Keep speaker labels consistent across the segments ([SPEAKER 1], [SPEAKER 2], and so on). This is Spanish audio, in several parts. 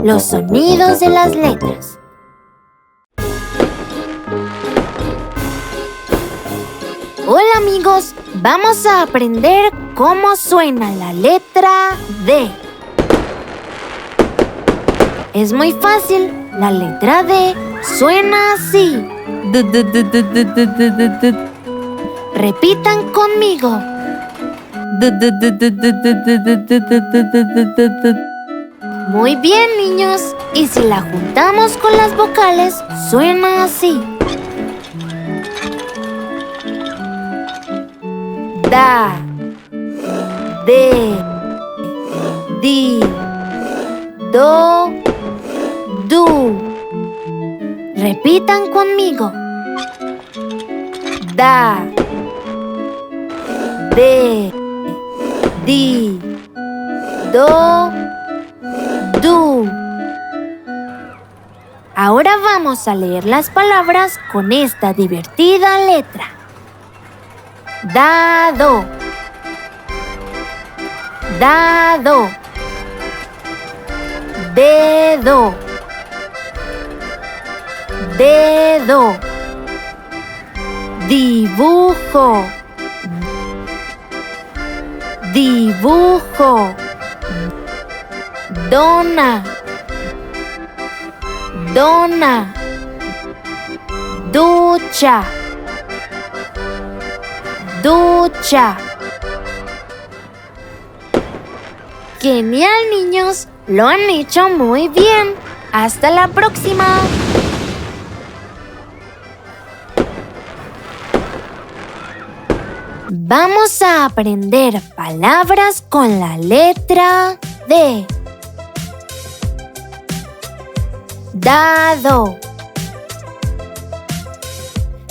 [SPEAKER 1] Los sonidos de las letras. Hola amigos, vamos a aprender cómo suena la letra D. Es muy fácil, la letra D suena así. Repitan conmigo. Muy bien, niños. Y si la juntamos con las vocales, suena así. Da, de, di, do, du. Repitan conmigo. Da, de, di, do, du. Ahora vamos a leer las palabras con esta divertida letra. Dado, dado, dedo, dedo, dibujo, dibujo, dona, dona, ducha, ducha. ¡Genial, niños! Lo han hecho muy bien. ¡Hasta la próxima! Vamos a aprender palabras con la letra D. Dado,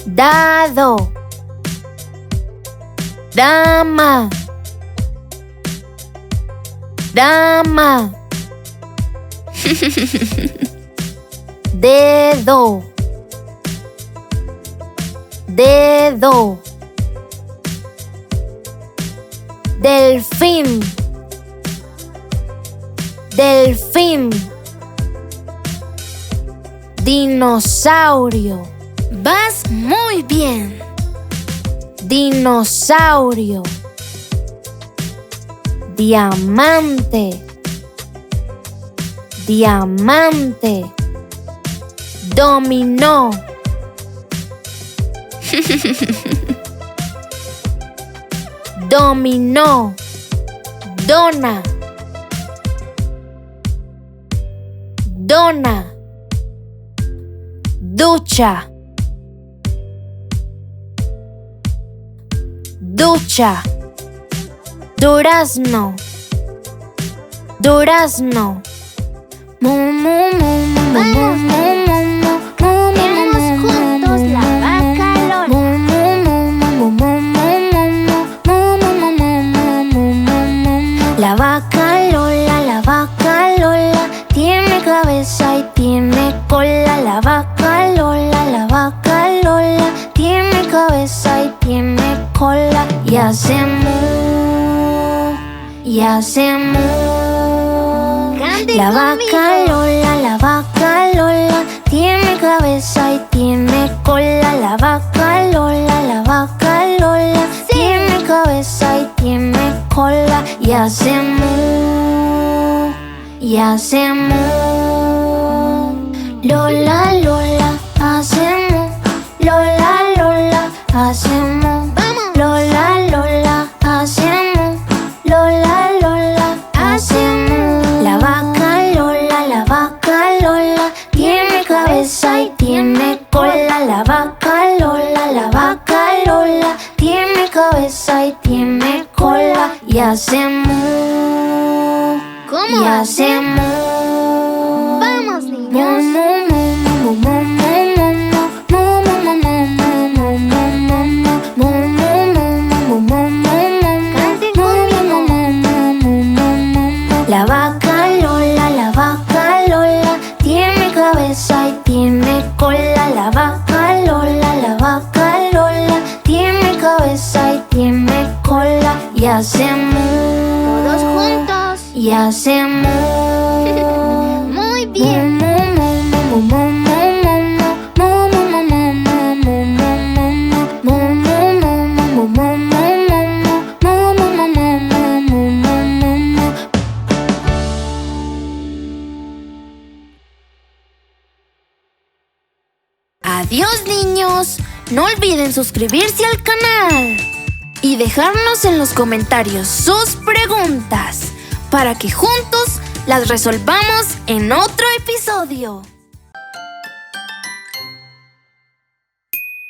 [SPEAKER 1] dado, dama, dama, dedo, dedo, delfín, delfín, dinosaurio. Vas muy bien. Dinosaurio, diamante, diamante, dominó. Dominó, dona, dona, ducha, ducha, durazno, durazno. Tenemos juntos la vaca Lola. La vaca Lola, tiene cabeza y tiene cola. La vaca Lola, tiene cabeza y tiene cola. Y hace mu, y hace mu. La vaca Lola, tiene cabeza y tiene cola. La vaca Lola, tiene cabeza y tiene cola. Y hace mu, y hace mu. Lola, Lola, hace mu. Lola, Lola, hace mu. Lola, Lola, hace mu. Lola, Lola, hace mu. La vaca Lola, tiene cabeza y tiene cola. La vaca Lola, tiene cabeza y tiene cola. Y hace mu. ¿Cómo? Y hace mu. Vamos, niños. La vaca Lola, tiene cabeza y tiene cola. La vaca Lola, tiene cabeza y tiene cola. Y hace mu. Todos juntos. Y hace mu. Adiós, niños. No olviden suscribirse al canal y dejarnos en los comentarios sus preguntas para que juntos las resolvamos en otro episodio.